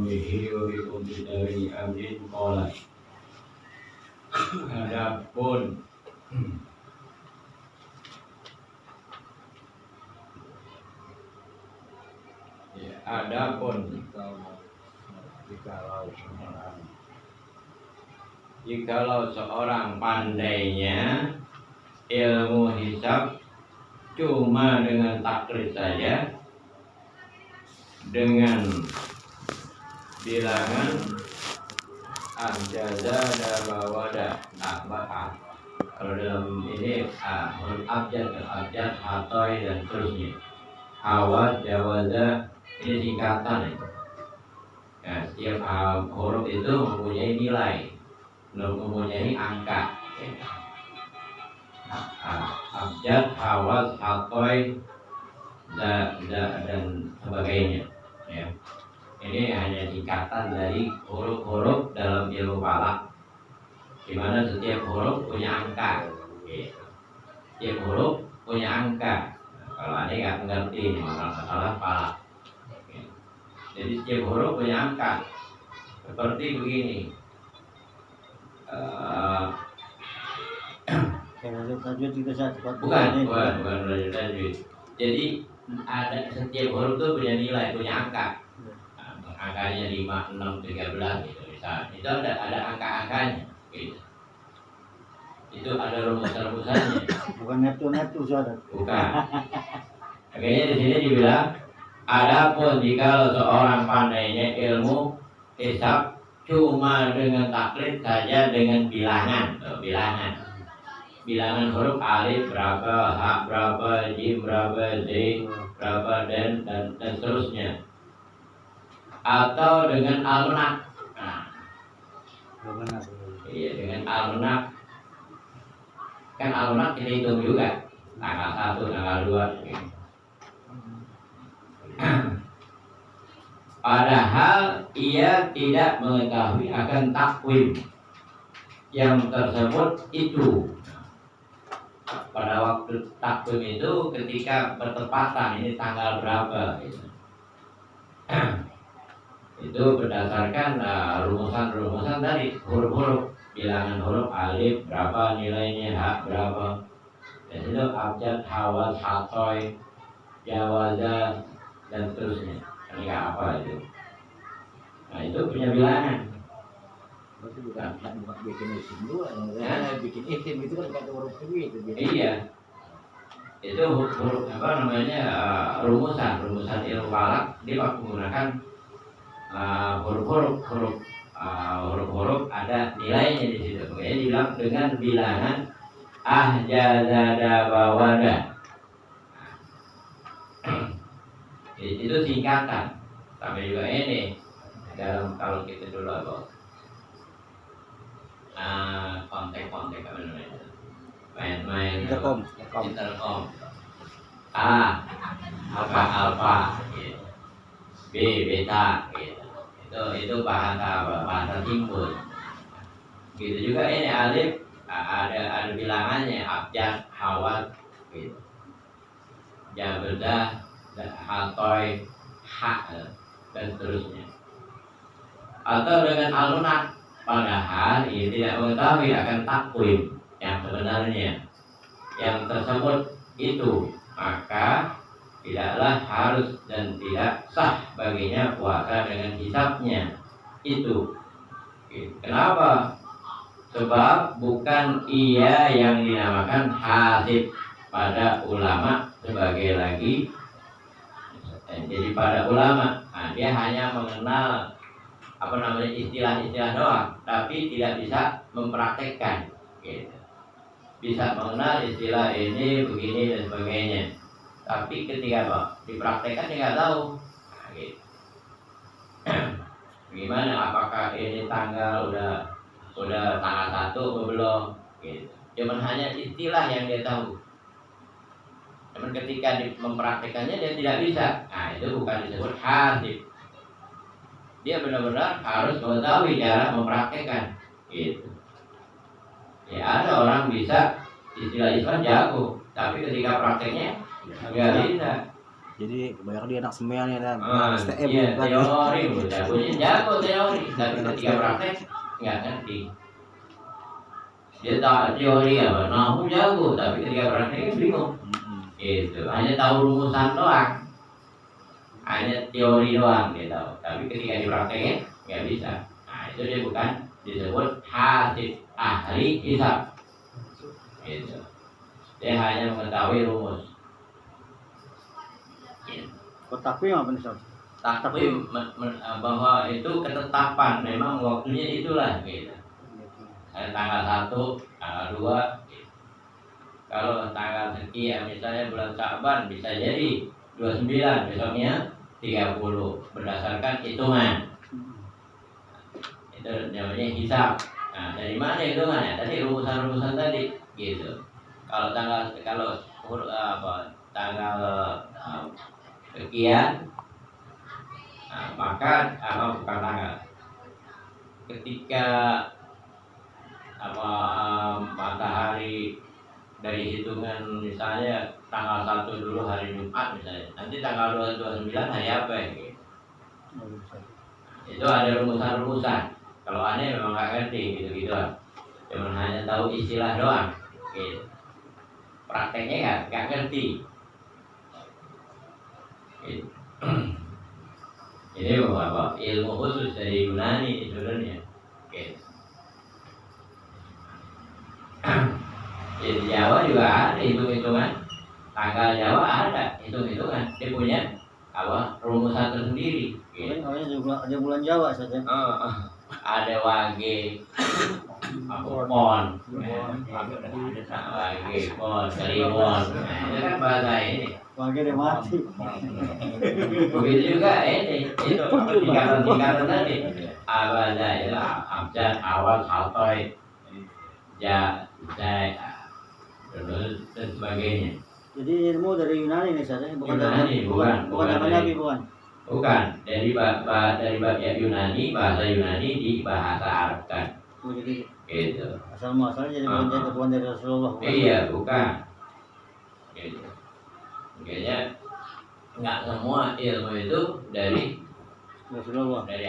bihi wa bikum dari amrin qala. Adapun jikalau seorang pandainya ilmu hisab cuma dengan taklid saja, dengan bilangan abjada dan bawada. Kalau dalam ini huruf abjad, hatoy dan seterusnya. Awad, jawaza ini singkatan. Ya, setiap huruf itu mempunyai nilai, mempunyai angka. Abjad, awad, hatoy dan sebagainya. Ya. Ini hanya singkatan dari huruf-huruf dalam ilmu falak, di mana setiap huruf punya angka. Setiap huruf punya angka. Kalau Anda nggak mengerti ini masalah falak. Jadi setiap huruf punya angka. Seperti begini. Bukan tajwid. Jadi ada setiap huruf itu punya nilai, punya angka. Angkanya 5, 6, 13 gitu misalnya. Itu ada angka-angkanya gitu. Itu ada rumus-rumusannya. Bukan neptu saudara. Bukan. Akhirnya di sini dibilang, adapun jika seorang pandainya ilmu hisab cuma dengan taklid saja, dengan bilangan huruf alif berapa, ha berapa, jim berapa, z berapa, dan seterusnya. Atau dengan almanak. Iya, dengan almanak. Kan almanak kita hitung juga tanggal 1, tanggal 2 gitu. Padahal ia tidak mengetahui akan takwim yang tersebut itu. Pada waktu takwim itu ketika bertepatan ini tanggal berapa gitu. Itu berdasarkan rumusan tadi, huruf-huruf, bilangan huruf alif berapa nilainya, ha berapa, dan itu abjad, hawaz, hatoy, jawaza dan seterusnya. Ini apa itu? Nah itu punya bilangan. Berarti bukan bikin isim dulu, bikin isim itu kan bukan huruf itu. Iya. Itu huruf apa namanya, rumusan ilmu falak, dia menggunakan huruf-huruf ada nilainya di situ. Makanya dibilang dengan bilangan ahjazada bawada. Itu singkatan. Sampai juga ini dalam kalau kita dulu apa? Kontek apa namanya? Main intercom. Alfa gitu. B beta gitu. Itu bahasa simpul. Gitu juga ini alif ada bilangannya, abjad, hawaz gitu. Jabadah, hatoy, ha dan seterusnya. Atau dengan almanak, padahal ia tidak mengetahui akan takwim yang sebenarnya yang tersebut itu, maka tidaklah harus dan tidak sah baginya puasa dengan hisabnya itu. Kenapa? Sebab bukan ia yang dinamakan hasib pada ulama sebagai lagi. Jadi pada ulama, dia hanya mengenal apa namanya istilah-istilah doang, tapi tidak bisa mempraktekkan. Gitu. Bisa mengenal istilah ini, begini dan sebagainya. Tapi ketika dipraktekkan dia nggak tahu. Nah, gitu. Gimana? Apakah ini tanggal udah tanggal 1 atau belum? Gitu. Cuman hanya istilah yang dia tahu. Cuman ketika mempraktekannya dia tidak bisa. Nah itu bukan disebut hasib. Dia benar-benar harus mengetahui cara mempraktekkan. Gitu. Ya ada orang bisa istilah-istilah jago, tapi ketika prakteknya nggak bisa. Jadi kebanyakan dia anak semean ya kan. STM iya, teori jagonya tapi ketika praktek nggak ngerti. Dia tahu teori apa, nahu jago, tapi ketika prakteknya bingung. Itu hanya tahu rumusan doang, hanya teori doang dia tahu, tapi ketika dipraktekin nggak bisa. Nah itu dia bukan disebut hasib ahli hisab. Itu dia hanya mengetahui rumus. Takvim apa nih Sob? Takvim bahwa itu ketetapan, memang waktunya itulah gitu. Tanggal 1, tanggal 2 gitu. Kalau tanggal sekian misalnya bulan Sa'ban bisa jadi 29, besoknya 30 berdasarkan hitungan. Itu namanya hisab. Nah, dari mana hitungannya? Tadi rumusan-rumusan tadi gitu. Kalau tanggal sekian, nah, maka bukan tanggal. Ketika matahari dari hitungan misalnya tanggal 1 dulu hari Jumat misalnya, nanti tanggal 29 hari apa ya? Gitu. Itu ada rumusan-rumusan. Kalau aneh memang nggak ngerti gitu-gitu, cuma hanya tahu istilah doang. Gitu. Prakteknya nggak ngerti. Gitu. Ini apa? Ilmu khusus dari Yunani sebenarnya. Gitu. Di Jawa juga ada hitung-hitungan, tanggal Jawa ada hitung-hitungan, dia punya rumusan tersendiri. Gitu. Ada bulan Jawa saja. Ada wage, pon, wage, pon, kliwon, itu kan bahasa ini. Wage dia mati. Begitu juga ini, itu tingkatan tadi. Abada itu abjad, awal, haltoy, ja, jai, dan sebagainya. Jadi ilmu dari Yunani nih saja, bukan Yunani, bukan dari Nabi, bukan. Bukan dari bab Yunani, bahasa Yunani di bahasa Arab kan. Jadi Gitu. asal muasalnya jadi bukan dari Rasulullah. Bukan? Iya, bukan. Gitu. Makanya nggak semua ilmu itu dari Rasulullah. Dari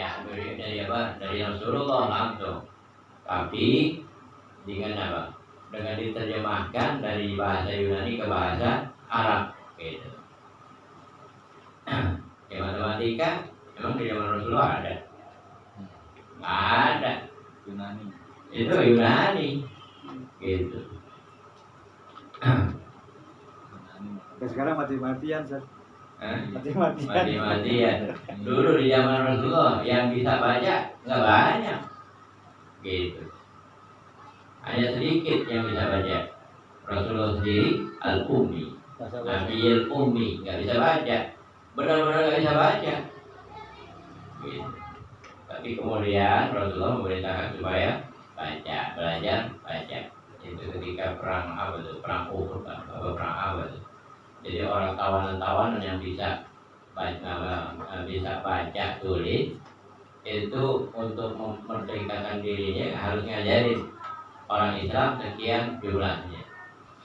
apa? Dari Rasulullah langsung. Tapi dengan apa? Dengan diterjemahkan dari bahasa Yunani ke bahasa Arab. Gitu. Ya, matematika memang di zaman Rasulullah ada? Nggak ada. Yunani. Itu Yunani. Gitu. Sekarang mati-matian, Sir. Mati-matian. Mati-matian. Dulu di zaman Rasulullah yang bisa baca nggak banyak. Gitu. Hanya sedikit yang bisa baca. Rasulullah sendiri al-ummi. Nabi al-ummi nggak bisa baca. Benar-benar nggak bisa baca. Gitu. Tapi kemudian Rasulullah memerintahkan supaya baca, belajar baca. Itu ketika perang perang Uhud atau perang apa itu. Jadi orang tawanan-tawanan yang bisa baca tulis itu untuk memerdekakan dirinya harus ngajarin orang Islam sekian jumlahnya,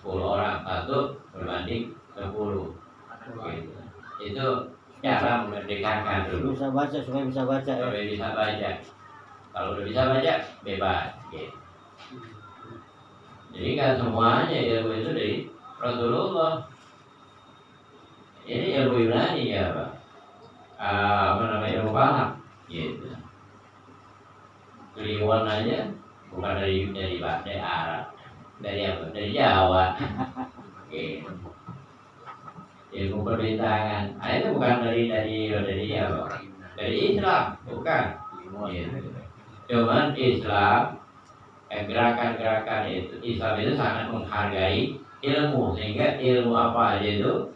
10 orang satu berbanding 10. Gitu. Itu cara memerdekakan dulu. Bisa baca supaya bisa baca. Supaya bisa baca. Kalau udah bisa baca bebas. Gitu. Jadi kan semuanya ilmu itu dari Rasulullah. Ini ilmu Yunani ya Pak. Apa namanya, ilmu falak. Gitu. Kliwon aja bukan dari Arab. Dari apa? Dari Jawa. Gitu. Ilmu perbintangan, itu bukan dari apa? Dari Islam, bukan. Gitu. Cuman Islam, gerakan-gerakan itu Islam itu sangat menghargai ilmu, sehingga ilmu apa aja itu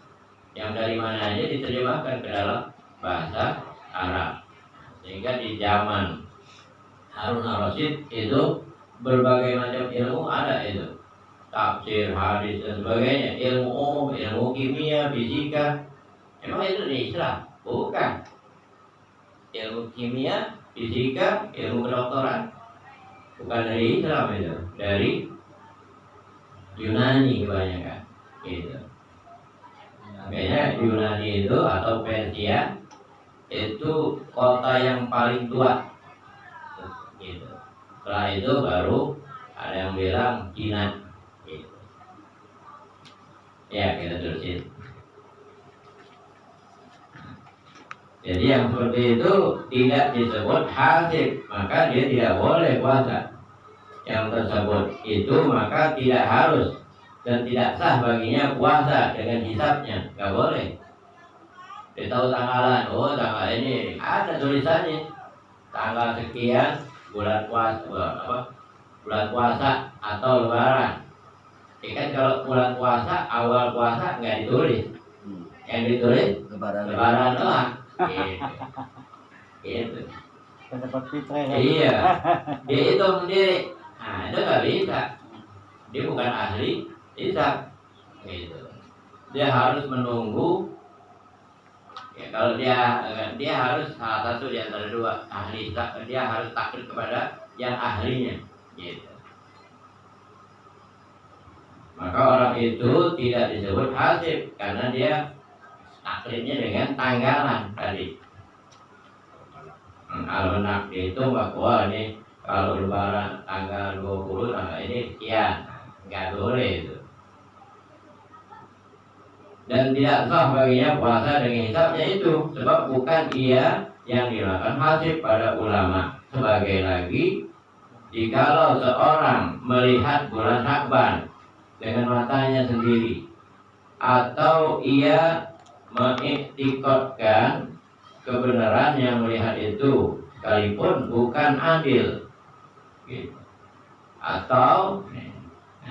yang dari mana aja diterjemahkan ke dalam bahasa Arab. Sehingga di zaman Harun al-Rasyid itu berbagai macam ilmu ada itu. Tafsir, hadis dan sebagainya, ilmu umum, ilmu kimia, fisika, emang itu di Islam? Bukan. Ilmu kimia, fisika, ilmu kedokteran, bukan dari Islam itu, dari Yunani kebanyakan. Gitu. Makanya Yunani itu atau Persia itu kota yang paling tua gitu. Setelah itu baru ada yang bilang jinat gitu. Ya, kita terusin. Jadi yang seperti itu tidak disebut hasib, maka dia tidak boleh puasa. Yang tersebut itu maka tidak harus dan tidak sah baginya puasa dengan hisabnya, nggak boleh. Dia tahu tanggalan, oh tanggal ini ada tulisannya, tanggal sekian bulan puasa atau lebaran. Kan kalau bulan puasa, awal puasa nggak ditulis, yang ditulis lebaran doang. Gitu. Pendapat fitrah ya. Iya, dia hitung sendiri. Nah, itu nggak bisa. Dia bukan ahli hisab. Gitu. Dia harus menunggu. Ya, kalau dia harus salah satu di antara dua ahli hisab, dia harus taklid kepada yang ahlinya. Gitu. Maka orang itu tidak disebut hasib karena dia taklidnya dengan tanggalan tadi. Al-Manak dihitung bahwa ini kalau lebaran tanggal 20 tanggal ini sekian, nggak boleh itu. Dan tidak sah baginya puasa dengan hisabnya itu, sebab bukan ia yang dilakukan hasib pada ulama. Sebagai lagi, jikalau seorang melihat bulan Sya'ban dengan matanya sendiri, atau ia mengiktikadkan kebenaran yang melihat itu, sekalipun bukan adil, gitu. Atau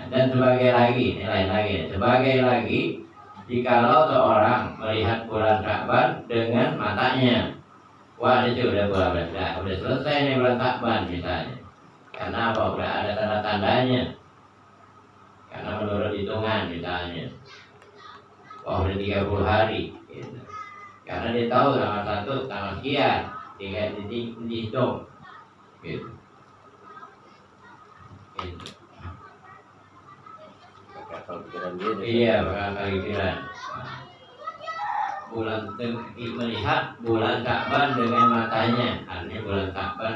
dan sebagai lagi, lain lagi, sebagai lagi, jikalau seorang melihat bulan Sya'ban dengan matanya, wah ini sudah bulan udah selesai nih bulan Sya'ban misalnya, karena apa? Udah ada tanda-tandanya, karena menurut hitungan misalnya, wah udah 30 hari, gitu. Karena dia tahu tanggal 1 tanggal sekian, tinggal dihitung, gitu. Gitu. Iya, bakal pikiran. Bulan melihat bulan Sya'ban dengan matanya, artinya bulan Sya'ban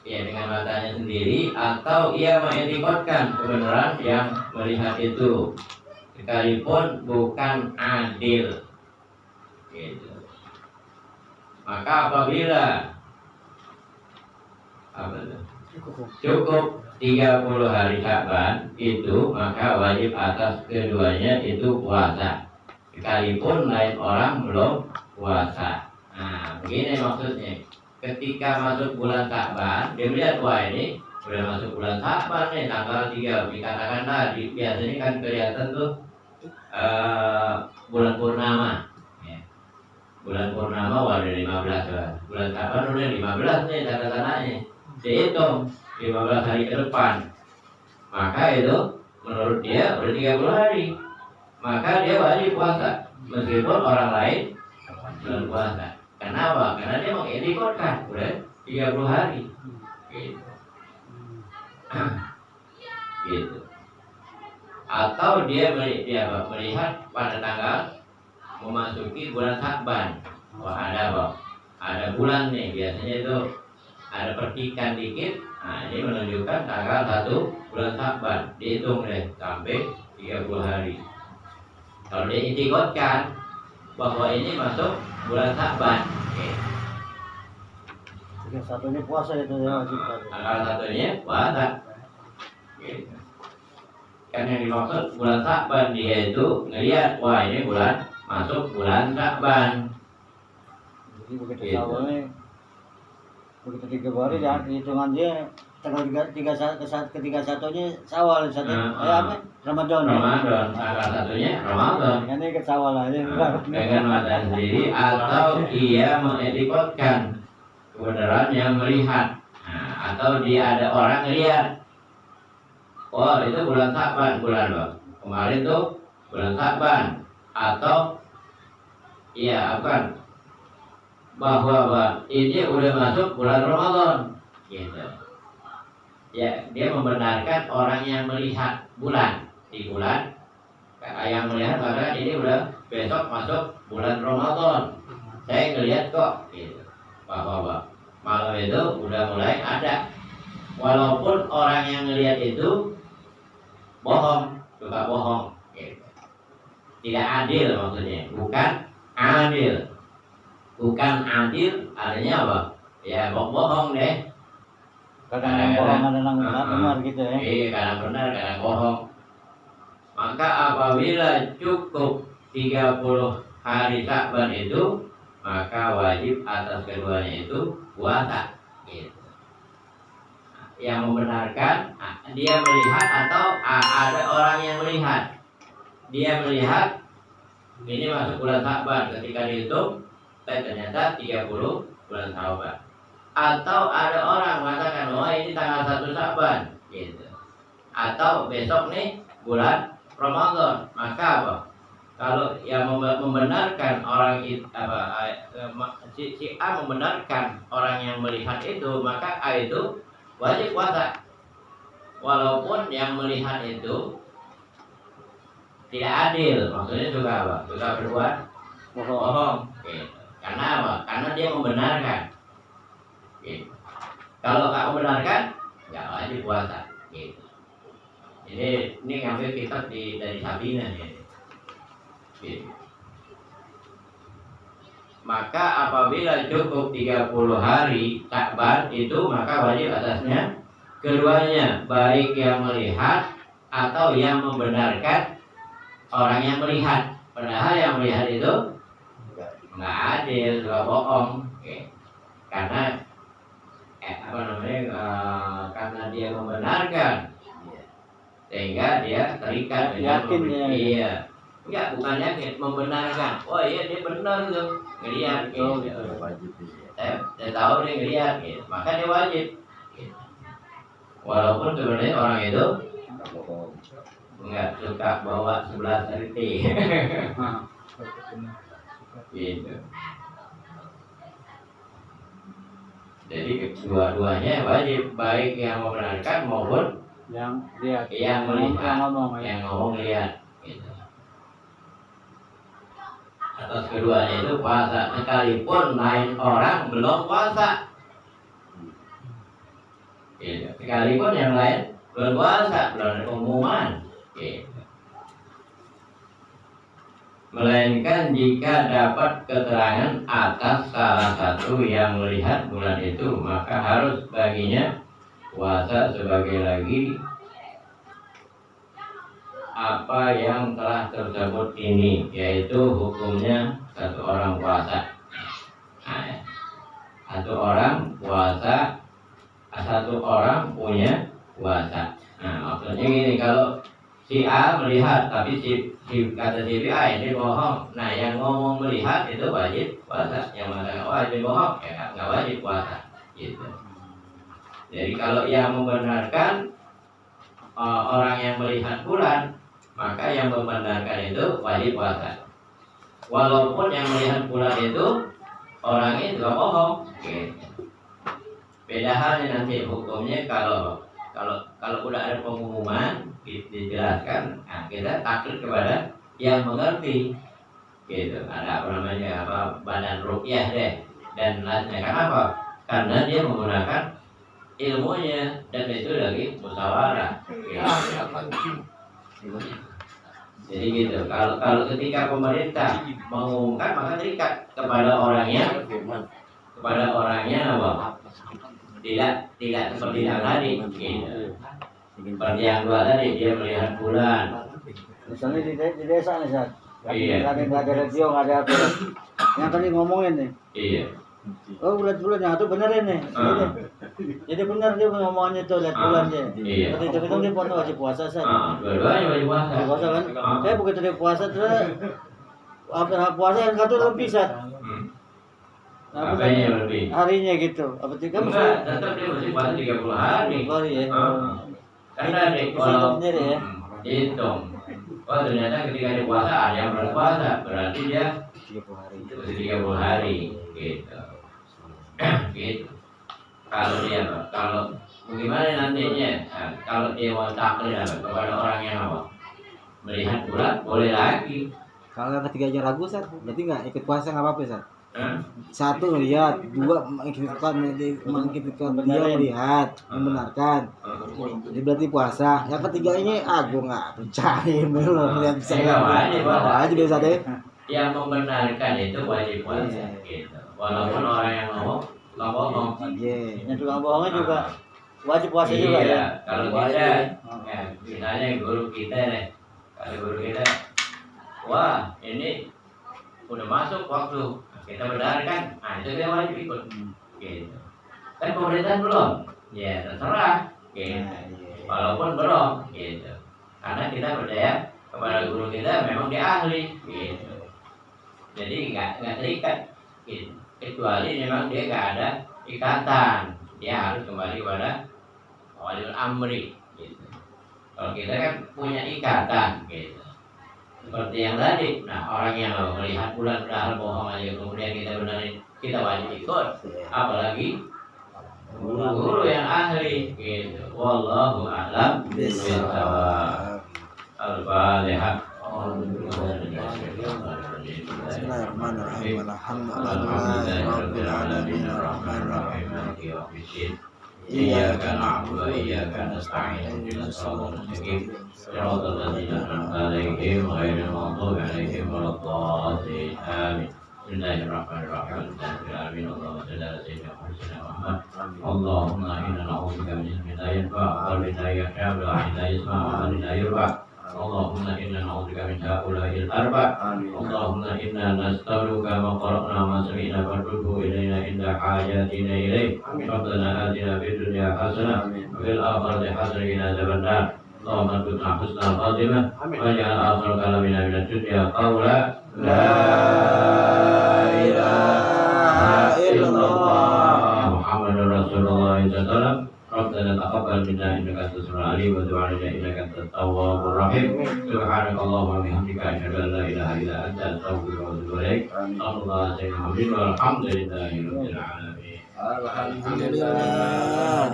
ya dengan matanya sendiri, atau ia mengiktikadkan kebenaran yang melihat itu, sekalipun bukan adil. Gitu. Maka apabila cukup 30 hari Sya'ban itu, maka wajib atas keduanya itu puasa, sekalipun lain orang belum puasa. Nah, begini maksudnya. Ketika masuk bulan Sya'ban, dia melihat wah ini udah masuk bulan Sya'ban nih, tanggal 3. Dikatakan tadi biasanya kan kelihatan tuh bulan purnama. Bulan purnama udah 15 lah. Bulan Sya'ban udah 15 nih tanda-tandanya. Dihitung 15 hari ke depan. Maka itu menurut dia udah 30 hari. Maka dia wajib puasa meskipun orang lain belum puasa. Kenapa? Karena dia mengiktikadkan udah 30 hari. Gitu. Gitu. Atau dia melihat pada tanggal memasuki bulan Sya'ban. Wah ada apa? Ada bulan nih, biasanya itu ada percikan dikit. Nah ini menunjukkan tanggal 1 bulan Sya'ban. Dihitung deh sampai 30 hari. Kalau dia iktikadkan bahwa ini masuk bulan Sya'ban, Yang satunya puasa itu ya wajib. tanggal satunya puasa. Gitu. Kan yang dimaksud bulan Sya'ban, dia itu ngelihat wah ini bulan masuk bulan Sya'ban. Jadi begitu awalnya, begitu 3 hari ya hitungan dia tanggal 31-nya Syawal apa? Ramadan. Ramadan, tanggal satunya Ramadan. Ini ke Syawal aja. Dengan mata sendiri atau ia mengiktikadkan kebenaran yang melihat. Nah, atau dia ada orang ngelihat. Oh itu bulan Sya'ban, bulan loh. Kemarin tuh bulan Sya'ban. Atau iya bukan, bahwa ini udah masuk bulan Ramadan, gitu. Ya dia membenarkan orang yang melihat bulan di bulan, yang melihat maka ini udah besok masuk bulan Ramadan. Saya ngelihat kok, gitu. Bahwa malam itu udah mulai ada. Walaupun orang yang ngelihat itu bohong, suka bohong, gitu. Tidak adil maksudnya, bukan adil. Bukan adil artinya apa? Ya bohong deh. Kadang bohong, kadang benar gitu ya. Iya, kadang benar, kadang bohong. Maka apabila cukup 30 hari Sya'ban itu, maka wajib atas keduanya itu puasa. Gitu. Yang membenarkan, dia melihat atau ada orang yang melihat. Dia melihat ini masuk bulan Sya'ban, ketika dihitung ternyata 30 bulan Sya'ban. Atau ada orang mengatakan, oh ini tanggal 1 Sya'ban, gitu. Atau besok nih bulan Ramadan, maka apa? Kalau yang membenarkan orang itu si A membenarkan orang yang melihat itu, maka A itu wajib puasa. Walaupun yang melihat itu tidak adil, maksudnya juga apa? Juga berbuat bohong. Gitu. Karena apa? Karena dia membenarkan. Gitu. Kalau nggak membenarkan, nggak wajib puasa. Gitu. Jadi ini ngambil kitab dari Sabina ya. Gitu. Maka apabila cukup 30 hari Sya'ban itu, maka wajib atasnya keduanya, baik yang melihat atau yang membenarkan orang yang melihat. Padahal yang melihat itu nggak adil, juga bohong. Oke. Karena karena dia membenarkan, sehingga dia terikat dengan iya. Enggak, bukan yakin, membenarkan. Oh iya dia benar tuh, ngelihat gitu. Saya tahu dia ngelihat gitu. Maka dia wajib gitu. Walaupun sebenarnya orang itu enggak suka bawa 11 RT. Gitu. Jadi kedua-duanya wajib, baik yang membenarkan maupun yang lihat, yang melihat, yang ngomong lihat. Gitu. Atas keduanya itu puasa, sekalipun lain orang belum puasa. Gitu. Sekalipun yang lain belum puasa, belum ada pengumuman. Gitu. Melainkan jika dapat keterangan atas salah satu yang melihat bulan itu, maka harus baginya puasa sebagai lagi apa yang telah tersebut ini, yaitu hukumnya satu orang puasa. Nah, satu orang punya puasa. Nah, maksudnya gini, kalau si A melihat tapi kata si B, ini bohong. Nah, yang ngomong melihat itu wajib puasa. Yang mengatakan wajib bohong, ya nggak wajib puasa. Gitu. Jadi kalau yang membenarkan orang yang melihat bulan, maka yang membenarkan itu wajib puasa. Walaupun yang melihat bulan itu orangnya juga bohong. Gitu. Beda halnya nanti hukumnya kalau udah ada pengumuman dijelaskan, nah kita taklid kepada yang mengerti. Gitu. Ada apa namanya, badan ruqyah deh dan lainnya. Kenapa? Karena dia menggunakan ilmunya dan itu lagi musyawarah. Gitu. Jadi gitu. Kalau ketika pemerintah mengumumkan, maka terikat kepada orangnya apa? Tidak seperti yang tadi. Gitu. Seperti yang dua tadi, dia melihat bulan. Misalnya di desa nih, Sat. Iya. Nggak ada radio, nggak ada apa. Yang tadi ngomongin nih. Iya. Oh, bulan yang itu benerin nih. Jadi benar dia ngomongannya tuh, lihat bulan dia. Iya. Ketika itu dia wajib puasa, Sat. Dua-duanya wajib puasa. Wajib puasa kan? Saya begitu dia puasa terus puasa yang satu lebih, Sat. Apanya lebih? Harinya gitu. Apa tiga mesti? Enggak, tetap dia mesti puasa 30 hari. Hari ya. Karena kalau sendiri ya. hitung, oh ternyata ketika dia puasa ada yang berpuasa, berarti dia 30 hari. mesti 30 hari, gitu. Gitu. Kalau dia, kalau bagaimana nantinya? Nah, kalau dia mau taklid kepada orang yang apa? Melihat bulan, boleh lagi. Kalau ketiganya ragu, Sat, berarti nggak ikut puasa nggak apa-apa, Sat? Hah? Satu melihat, dua mengikutkan dia melihat, membenarkan. Jadi berarti puasa. Yang ketiga ini gue nggak percaya belum lihat bisa. Iya, wajib puasa. Wajib biasa deh. Yang membenarkan itu wajib puasa gitu. Walaupun orang yang ngomong Iya. Yang tukang bohongnya juga wajib puasa juga ya. iya, kalau kita ya, misalnya guru kita nih, kalau guru kita, wah ini udah masuk waktu kita benarkan, nah itu dia wajib ikut gitu. Kan pemerintahan belum, ya terserah gitu. Walaupun belum gitu, karena kita percaya kepada guru kita memang dia ahli gitu. Jadi nggak terikat gitu. Kecuali memang dia nggak ada ikatan, dia harus kembali kepada waliul amri gitu. Kalau kita kan punya ikatan gitu. Seperti yang tadi, nah orang yang melihat bulan padahal bohong aja kemudian kita benarin, kita wajib ikut. Apalagi guru yang ahli gitu. Wallahu a'lam bishawab. Al-Fatihah. Bismillahirrahmanirrahim. Alhamdulillahirabbil alamin arrahmanirrahim maliki yaumiddin. Iyyaka na'budu wa iyyaka nasta'in. Ihdinas siratal mustaqim. Siratal ladzina an'amta 'alaihim ghairil maghdubi 'alaihim waladdallin. Amin. Bismillahirrahmanirrahim. Alhamdulillahirabbil alamin. Allahumma shalli ala sayyidina Muhammad. Allahumma inna na'udzubika min ilmin la yanfa' wa qalbin la yakhsha wa 'ilmin la yasma' wa 'amalin la yurfa'. Allahumma inna na'udzubika min ha'ula'il arba'. Allahumma inna nas'aluka ma qara'na ma sami'na farduhu ilayna inda hajatina ilayk. Rabbana atina fid dunya hasanah wa fil akhirati hasanah wa qina adzabannar. Allahumma arzuqna husnal khatimah waj'al akhir kalamina minad dunya qawla la ilaha illallah Muhammadur Rasulullah sallallahu alaihi wasallam. Rabbana taqabbal minna innaka antas samiul alim wa tub 'alaina innaka antat tawwabur rahim. Subhanakallahumma wa bihamdika asyhadu an la ilaha illa anta astaghfiruka wa atubu ilaik. Alhamdulillah walhamdulillahi rabbil alamin. Alhamdulillah.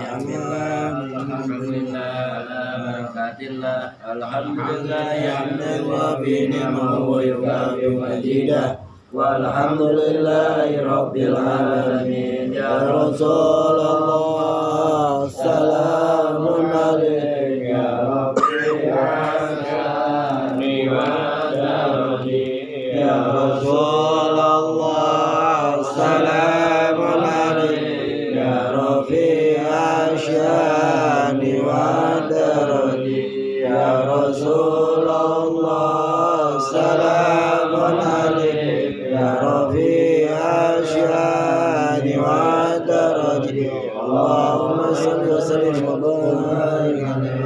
Alhamdulillah ala barakatillah. Alhamdulillah hamdan wa bi ni'mahu wa yukafi majidah. Walhamdulillahi rabbil alamin. Ya Rasulullah, salamun alaika ya rabbi asyani wa darani. Ya Rasulullah, salamun alaika ya rabbi asyani wa darani. Ya Rasulullah, salamun alaika ya Rafi asyani wa daraji. Allahumma salli wa sallim wa barik alaihi.